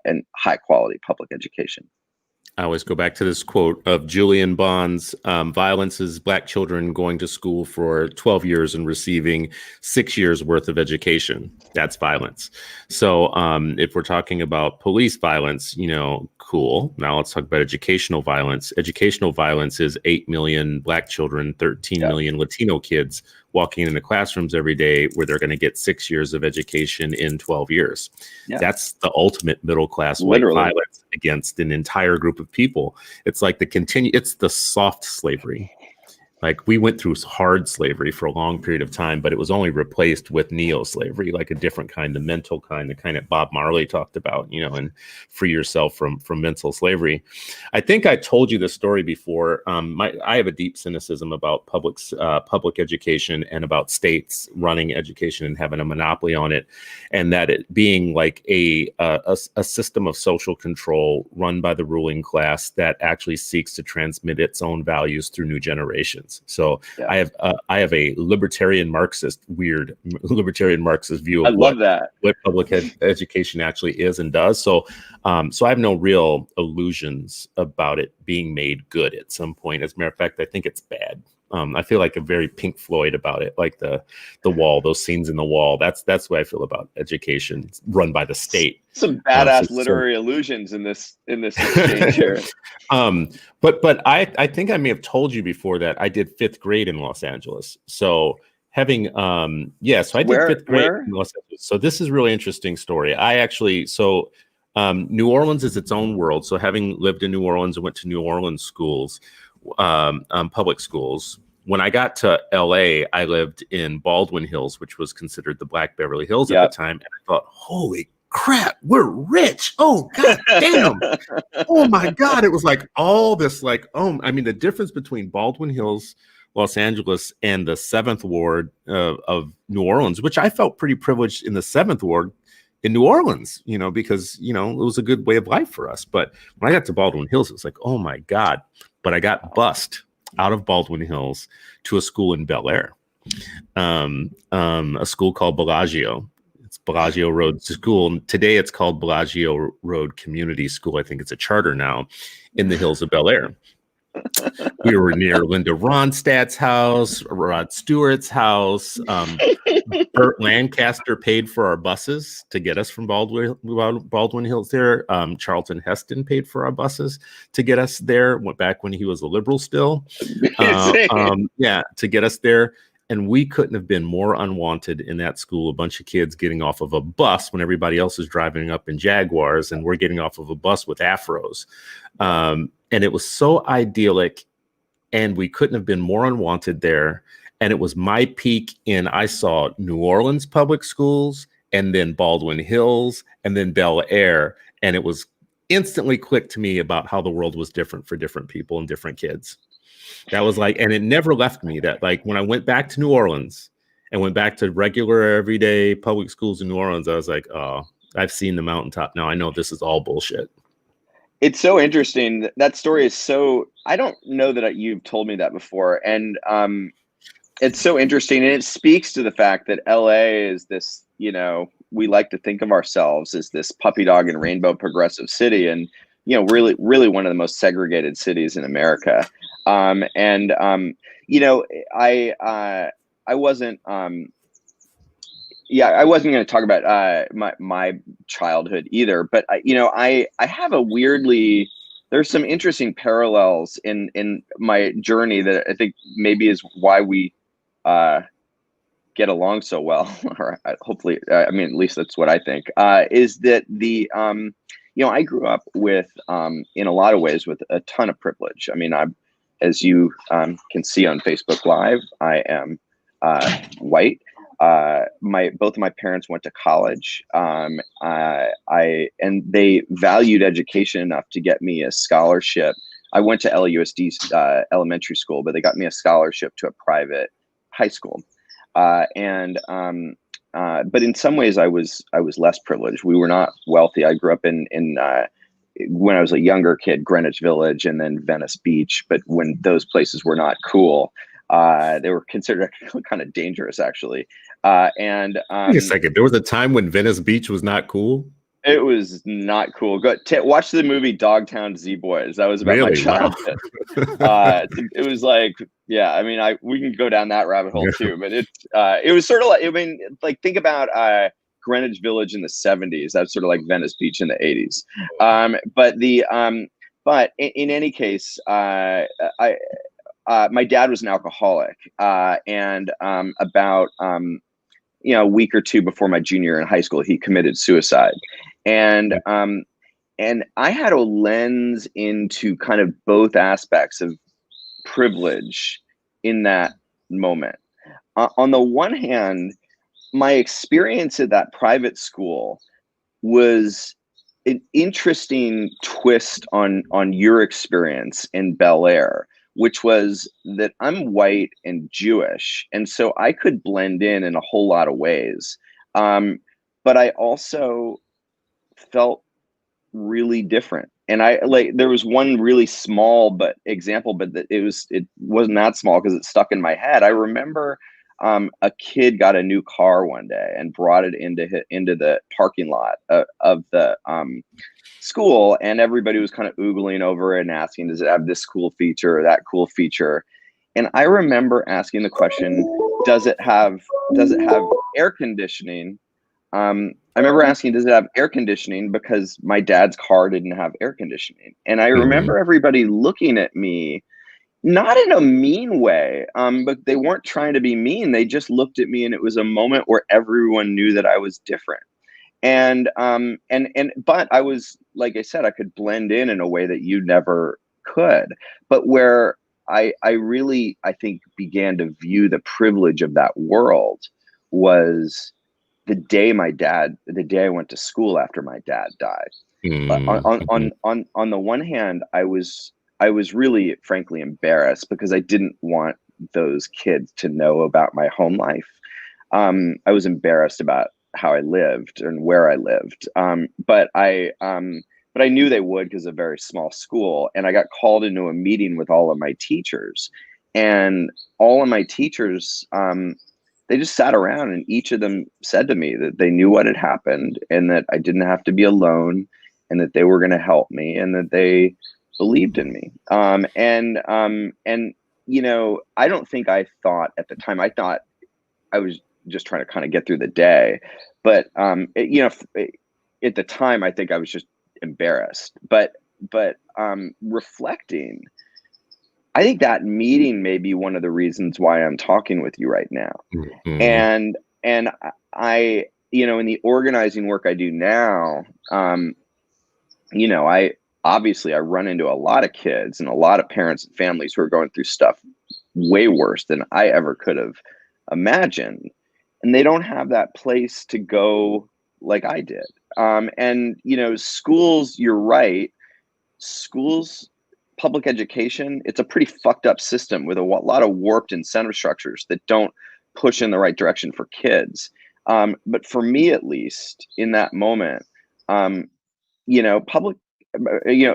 and high quality public education. I always go back to this quote of Julian Bond's, violence is Black children going to school for 12 years and receiving 6 years worth of education. That's violence. So if we're talking about police violence, cool. Now let's talk about educational violence. Educational violence is 8 million Black children, 13 million Latino kids walking into classrooms every day where they're going to get 6 years of education in 12 years. That's the ultimate middle class white violence against an entire group of people. It's like it's the soft slavery. Like, we went through hard slavery for a long period of time, but it was only replaced with neo-slavery, like a different kind of mental kind, the kind that Bob Marley talked about, and free yourself from mental slavery. I think I told you this story before. I have a deep cynicism about public education and about states running education and having a monopoly on it, and that it being like a system of social control run by the ruling class that actually seeks to transmit its own values through new generations. I have a libertarian Marxist view of what public education actually is and does. So I have no real illusions about it being made good at some point. As a matter of fact, I think it's bad. I feel like a very Pink Floyd about it, like the wall, those scenes in the wall. That's what I feel about education. It's run by the state. Some So badass literary allusions in this exchange here. But I think I may have told you before that I did fifth grade in Los Angeles. So having so I did fifth grade in Los Angeles. So this is a really interesting story. I actually New Orleans is its own world. So having lived in New Orleans, I went to New Orleans schools, public schools. When I got to LA, I lived in Baldwin Hills, which was considered the Black Beverly Hills at the time. And I thought, holy crap, we're rich. Oh, God damn. Oh my God. It was like all this, like, I mean, the difference between Baldwin Hills, Los Angeles, and the 7th Ward of New Orleans, which I felt pretty privileged in the 7th Ward in New Orleans, because, it was a good way of life for us. But when I got to Baldwin Hills, it was like, oh my God. But I got bused out of Baldwin Hills to a school in Bel Air, a school called Bellagio. It's Bellagio Road School. Today it's called Bellagio Road Community School. I think it's a charter now in the hills of Bel Air. We were near Linda Ronstadt's house, Rod Stewart's house. Burt Lancaster paid for our buses to get us from Baldwin Hills there. Charlton Heston paid for our buses to get us there. Went back when he was a liberal still. To get us there. And we couldn't have been more unwanted in that school. A bunch of kids getting off of a bus when everybody else is driving up in Jaguars, and we're getting off of a bus with afros. And it was so idyllic, and we couldn't have been more unwanted there. And it was my peak I saw New Orleans public schools, and then Baldwin Hills, and then Bel Air. And it was instantly clicked to me about how the world was different for different people and different kids. That was like, and it never left me, that like when I went back to New Orleans and went back to regular everyday public schools in New Orleans, I was like, oh, I've seen the mountaintop. Now I know this is all bullshit. It's so interesting. That story is I don't know that you've told me that before. And it's so interesting. And it speaks to the fact that LA is this, we like to think of ourselves as this puppy dog and rainbow progressive city. And, really, really one of the most segregated cities in America. I wasn't, I wasn't going to talk about my childhood either, but I have there's some interesting parallels in my journey that I think maybe is why we get along so well, or hopefully, at least that's what I think, is that I grew up with, in a lot of ways, with a ton of privilege. As you can see on Facebook Live, I am white. Both of my parents went to college. And they valued education enough to get me a scholarship. I went to LUSD's elementary school, but they got me a scholarship to a private high school. But in some ways, I was less privileged. We were not wealthy. I grew up in when I was a younger kid, Greenwich Village and then Venice Beach. But when those places were not cool, they were considered kind of dangerous, actually. Wait a second. There was a time when Venice Beach was not cool? It was not cool. Watch the movie Dogtown Z-Boys. That was about my childhood. Wow. It was like, we can go down that rabbit hole too. But it was sort of like, think about Greenwich Village in the 70s. That's sort of like Venice Beach in the 80s. But in any case, my dad was an alcoholic, and about a week or two before my junior year in high school, he committed suicide, and I had a lens into kind of both aspects of privilege in that moment. On the one hand, my experience at that private school was an interesting twist on your experience in Bel Air, which was that I'm white and Jewish. And so I could blend in a whole lot of ways. But I also felt really different. And there was one really small example, but it wasn't that small because it stuck in my head. I remember a kid got a new car one day and brought it into the parking lot of the school, and everybody was kind of oogling over it and asking, does it have this cool feature or that cool feature? And I remember asking the question, does it have air conditioning? I remember asking, does it have air conditioning? Because my dad's car didn't have air conditioning. And I Mhm. remember everybody looking at me, not in a mean way, but they weren't trying to be mean. They just looked at me, and it was a moment where everyone knew that I was different. But I was, like I said, I could blend in a way that you never could. But where I really, I think, began to view the privilege of that world was the day I went to school after my dad died. Mm, mhm. On the one hand, I was really, frankly, embarrassed because I didn't want those kids to know about my home life. I was embarrassed about how I lived and where I lived. But I knew they would because of a very small school. And I got called into a meeting with all of my teachers, and all of my teachers, they just sat around, and each of them said to me that they knew what had happened and that I didn't have to be alone, and that they were going to help me, and that they believed in me. I don't think I thought at the time. I thought I was just trying to kind of get through the day. But at the time, I think I was just embarrassed. But reflecting, I think that meeting may be one of the reasons why I'm talking with you right now. Mhm. And in the organizing work I do now, I obviously I run into a lot of kids and a lot of parents and families who are going through stuff way worse than I ever could have imagined, and they don't have that place to go like I did. Schools, you're right. Schools, public education, it's a pretty fucked up system with a lot of warped incentive structures that don't push in the right direction for kids. But for me, at least, in that moment, um, public,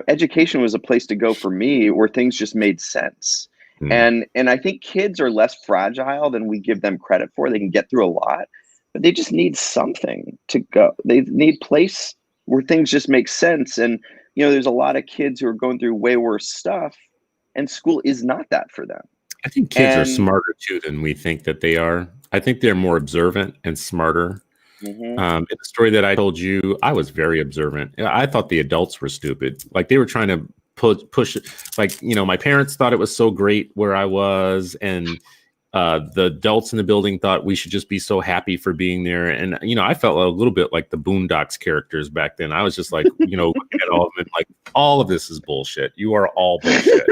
education was a place to go for me where things just made sense. Mm. And I think kids are less fragile than we give them credit for. They can get through a lot, but they just need something to go. They need place where things just make sense. And there's a lot of kids who are going through way worse stuff, and school is not that for them. I think kids are And smarter too than we think that they are. I think they're more observant and smarter. mhm. In the story that I told you, I was very observant. I thought the adults were stupid. Like they were trying to push it. Like, my parents thought it was so great where I was, and the adults in the building thought we should just be so happy for being there. And, I felt a little bit like the Boondocks characters back then. I was just like, looking at all of them and like, all of this is bullshit. You are all bullshit.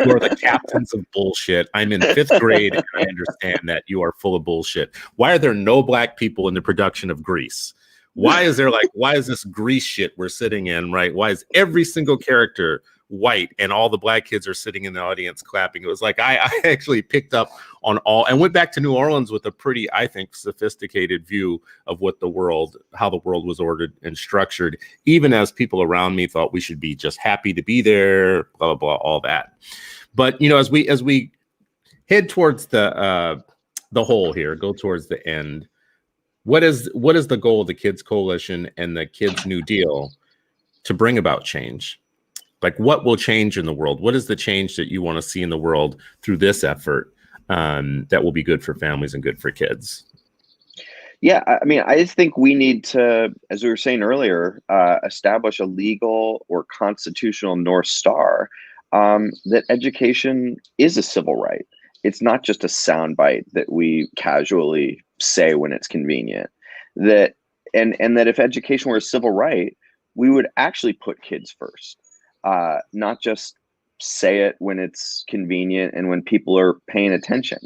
You are the captains of bullshit. I'm in fifth grade and I understand that you are full of bullshit. Why are there no black people in the production of Grease? Why is this Grease shit we're sitting in, right? Why is every single character white and all the black kids are sitting in the audience clapping? It was like I actually picked up on all and went back to New Orleans with a pretty, I think, sophisticated view of how the world was ordered and structured, even as people around me thought we should be just happy to be there, blah, blah, blah, all that. But as we head towards the whole here, go towards the end, what is the goal of the Kids Coalition and the Kids New Deal to bring about change? Like, what will change in the world? What is the change that you want to see in the world through this effort, that will be good for families and good for kids? Yeah, I mean, I just think we need to, as we were saying earlier, establish a legal or constitutional North Star, that education is a civil right. It's not just a soundbite that we casually say when it's convenient. That and that if education were a civil right, we would actually put kids first, not just say it when it's convenient and when people are paying attention.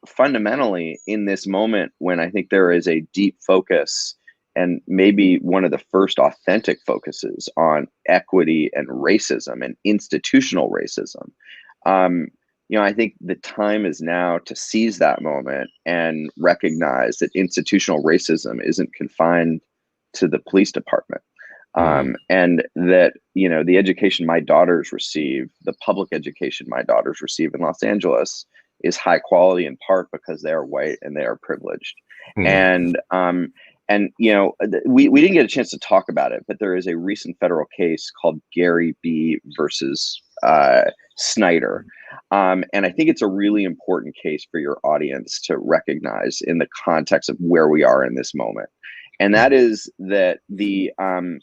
Fundamentally, in this moment when I think there is a deep focus and maybe one of the first authentic focuses on equity and racism and institutional racism, um, I think the time is now to seize that moment and recognize that institutional racism isn't confined to the police department. Mm, And that, the education my daughters receive, the public education my daughters receive in Los Angeles is high quality in part because they are white and they are privileged. mm, And And we didn't get a chance to talk about it, but there is a recent federal case called Gary B. versus Snyder. And I think it's a really important case for your audience to recognize in the context of where we are in this moment. And that is that in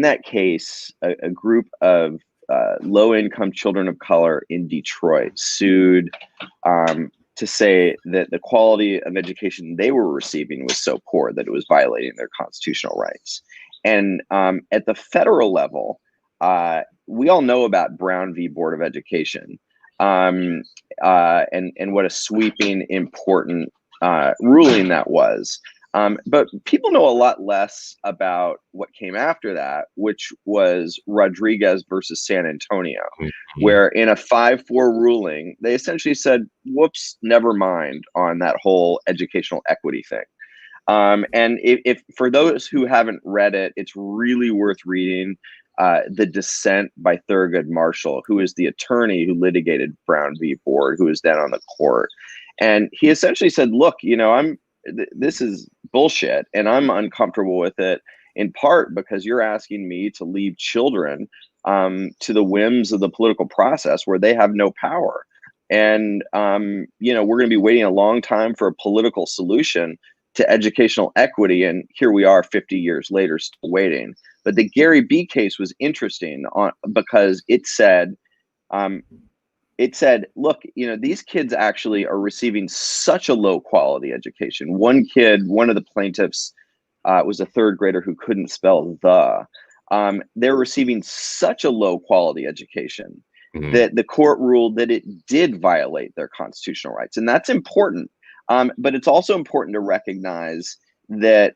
that case, a group of low-income children of color in Detroit sued to say that the quality of education they were receiving was so poor that it was violating their constitutional rights. And at the federal level, we all know about Brown v. Board of Education, and what a sweeping, important ruling that was. But people know a lot less about what came after that, which was Rodriguez versus San Antonio, where in a 5-4 ruling, they essentially said, whoops, never mind on that whole educational equity thing. And if for those who haven't read it, it's really worth reading The Dissent by Thurgood Marshall, who is the attorney who litigated Brown v. Board, who is then on the court. And he essentially said, look, this is bullshit and I'm uncomfortable with it, in part because you're asking me to leave children to the whims of the political process where they have no power. And, we're going to be waiting a long time for a political solution to educational equity. And here we are 50 years later, still waiting. But the Gary B case was interesting because it said, look, these kids actually are receiving such a low quality education. One of the plaintiffs was a third grader who couldn't spell the. They're receiving such a low quality education that the court ruled that it did violate their constitutional rights. And that's important. But it's also important to recognize that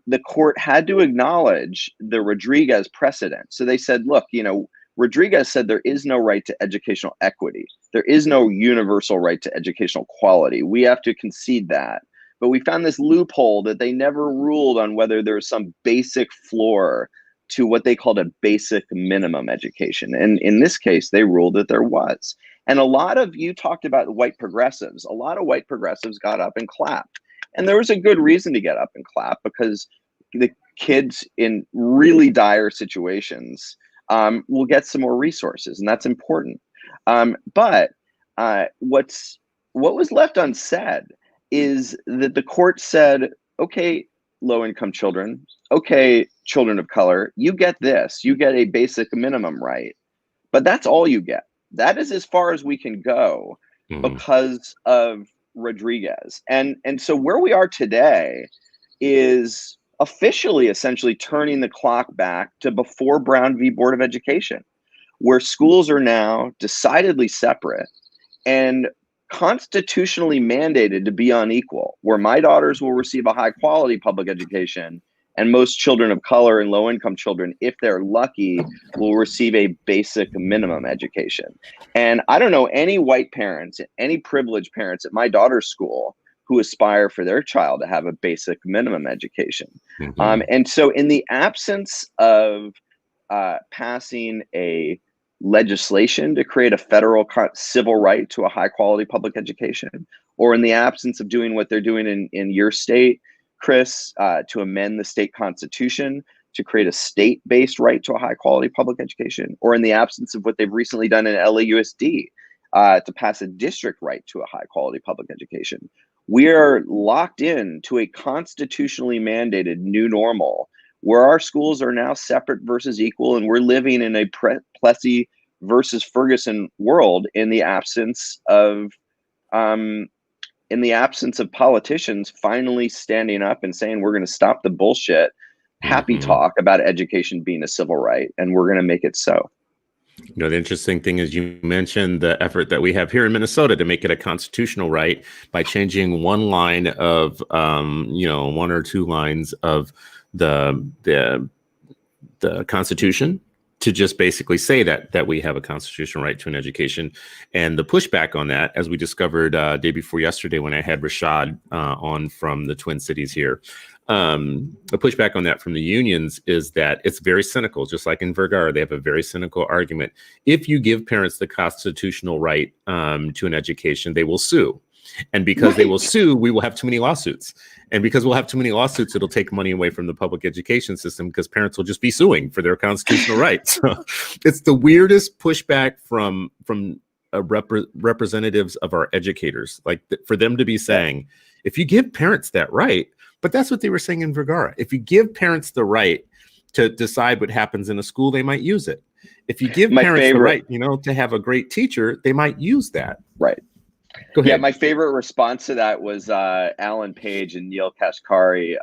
the court had to acknowledge the Rodriguez precedent. So they said, look, Rodriguez said there is no right to educational equity. There is no universal right to educational quality. We have to concede that. But we found this loophole that they never ruled on whether there's some basic floor to what they called a basic minimum education. And in this case, they ruled that there was. And you talked about white progressives. A lot of white progressives got up and clapped. And there was a good reason to get up and clap, because the kids in really dire situations will get some more resources, and that's important. But what was left unsaid is that the court said, okay, low-income children, okay, children of color, you get this. You get a basic minimum right. But that's all you get. That is as far as we can go because of Rodriguez. And so where we are today is officially essentially turning the clock back to before Brown v. Board of Education, where schools are now decidedly separate and constitutionally mandated to be unequal, where my daughters will receive a high quality public education and most children of color and low income children, if they're lucky, will receive a basic minimum education. And I don't know any white parents, any privileged parents at my daughter's school who aspire for their child to have a basic minimum education. And so in the absence of passing a legislation to create a federal civil right to a high quality public education, or in the absence of doing what they're doing in your state, Chris, to amend the state constitution to create a state-based right to a high quality public education, or in the absence of what they've recently done in LAUSD to pass a district right to a high quality public education, we are locked in to a constitutionally mandated new normal where our schools are now separate versus equal, and we're living in a Plessy versus Ferguson world in the absence of politicians finally standing up and saying we're going to stop the bullshit happy talk about education being a civil right, and we're going to make it so. The interesting thing is you mentioned the effort that we have here in Minnesota to make it a constitutional right by changing one line of, one or two lines of the Constitution to just basically say that we have a constitutional right to an education. And the pushback on that, as we discovered day before yesterday when I had Rashad on from the Twin Cities here, the pushback on that from the unions is that it's very cynical. Just like in Vergara, they have a very cynical argument. If you give parents the constitutional right to an education, they will sue. And because they will Right. sue, we will have too many lawsuits. And because we'll have too many lawsuits, it'll take money away from the public education system because parents will just be suing for their constitutional rights. So it's the weirdest pushback from representatives of our educators, like for them to be saying, if you give parents that right, but that's what they were saying in Vergara. If you give parents the right to decide what happens in a school, they might use it. If you give parents the right, to have a great teacher, they might use that. Right. Go ahead. Yeah, my favorite response to that was Alan Page and Neil Kashkari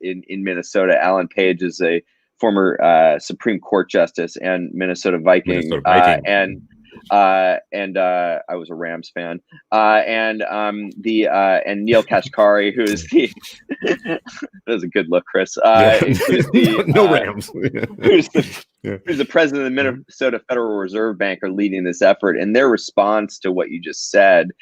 in Minnesota. Alan Page is a former Supreme Court justice and Minnesota Viking. And I was a Rams fan. And Neil Kashkari, who is the that was a good look, Chris. Who's the, no Rams. who's the president of the Minnesota Federal Reserve Bank, are leading this effort. And their response to what you just said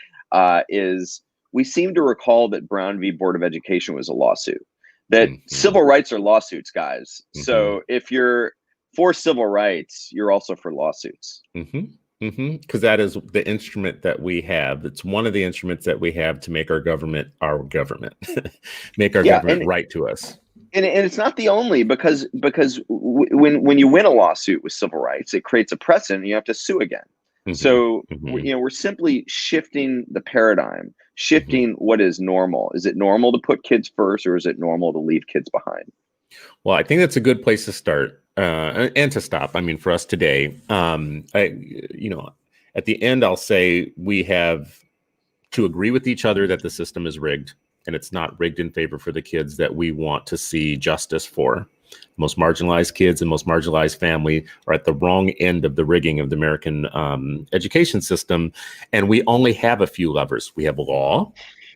is, we seem to recall that Brown v. Board of Education was a lawsuit. That civil rights are lawsuits, guys. So if you're for civil rights, you're also for lawsuits. Because that is the instrument that we have. It's one of the instruments that we have to make our government, make our government right to us. And it's not the only, because when you win a lawsuit with civil rights, it creates a precedent and you have to sue again. So, we're simply shifting the paradigm, shifting what is normal. Is it normal to put kids first, or is it normal to leave kids behind? Well, I think that's a good place to start and to stop. I mean, for us today, at the end, I'll say we have to agree with each other that the system is rigged, and it's not rigged in favor for the kids that we want to see justice for. Most marginalized kids and most marginalized family are at the wrong end of the rigging of the American education system. And we only have a few levers. We have law,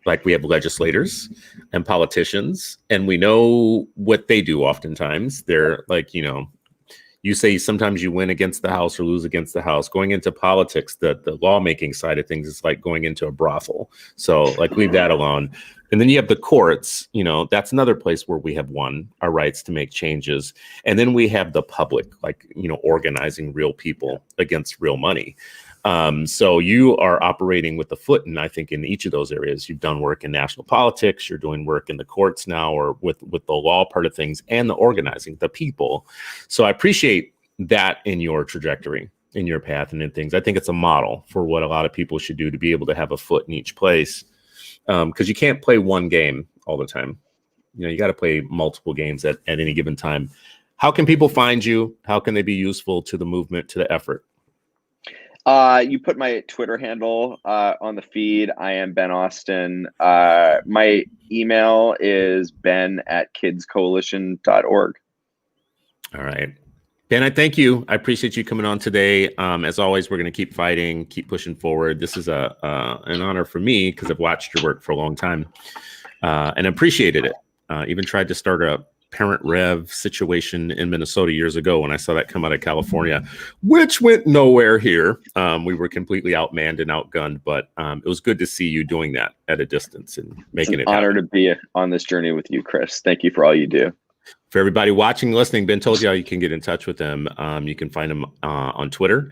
like we have legislators and politicians, and we know what they do oftentimes. They're like, you say sometimes you win against the House or lose against the House. Going into politics, the lawmaking side of things is like going into a brothel. So like leave that alone. And then you have the courts, that's another place where we have won our rights to make changes. And then we have the public, like, organizing real people against real money. So you are operating with the foot, and I think in each of those areas, you've done work in national politics, you're doing work in the courts now, or with the law part of things, and the organizing, the people. So I appreciate that in your trajectory, in your path, and in things. I think it's a model for what a lot of people should do to be able to have a foot in each place. Because you can't play one game all the time. You got to play multiple games at any given time. How can people find you? How can they be useful to the movement, to the effort? You put my Twitter handle on the feed. I am Ben Austin. My email is ben@kidscoalition.org. All right. Ben, I thank you. I appreciate you coming on today. As always, we're going to keep fighting, keep pushing forward. This is an honor for me because I've watched your work for a long time and appreciated it. Even tried to start a parent rev situation in Minnesota years ago when I saw that come out of California, which went nowhere here. We were completely outmanned and outgunned, but it was good to see you doing that at a distance and making it happen. It's an honor to be on this journey with you, Chris. Thank you for all you do. For everybody watching, listening, Ben told you how you can get in touch with them. You can find them on Twitter